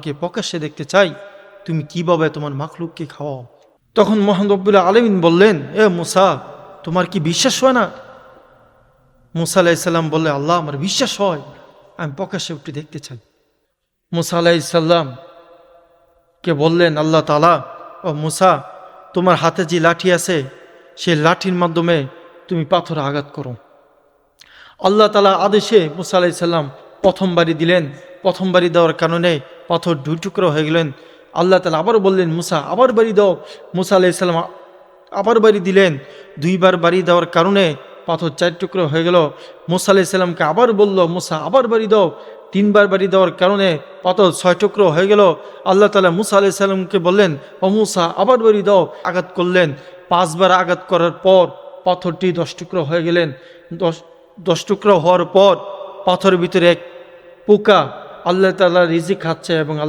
তোমাকে প্রকাশ্যে দেখতে চাই, তুমি কিভাবে তোমার মাখলুককে খাওয়াও। তখন মহান রব্বুল আলামিন বললেন, এ মুসা, তোমার কি বিশ্বাস হয় না? মুসা আলাইসাল্লাম বললে, আল্লাহ, আমার বিশ্বাস হয়, আমি প্রকাশ্যে উঠে দেখতে চাই। মুসা আলাইসাল্লাম কে বললেন আল্লাহ তাআলা, ও মুসা, তোমার হাতে যে লাঠি আছে সেই লাঠির মাধ্যমে তুমি পাথরে আঘাত করো। আল্লাহ তাআলা আদেশে মুসা আলাইসাল্লাম প্রথম বাড়ি দিলেন। প্রথম বাড়ি দেওয়ার কারণে পাথর দুই টুকরো হয়ে গেলেন। আল্লাহ তাআলা আবার বললেন, মুসা আবার বাড়ি দাও। মুসা আলাইসাল্লাম আবার বাড়ি দিলেন। দুইবার বাড়ি দেওয়ার কারণে পাথর 4 টুকরো হয়ে গেল। মুসা আলাইসাল্লামকে আবার বলল, মুসা আবার বাড়ি দাও। 3বার বাড়ি দেওয়ার কারণে পাথর 6 টুকরো হয়ে গেল। আল্লাহ তাআলা মুসা আলাইসাল্লামকে বললেন, ও মুসা আবার বাড়ি দাও। আঘাত করলেন। 5বার আঘাত করার পর পাথরটি 10 টুকরো হয়ে গেলেন। 10 টুকরো হওয়ার পর পাথরের ভিতরে এক পোকা আল্লাহ তাআলা রিজিক খাচ্ছে এবং আল্লাহ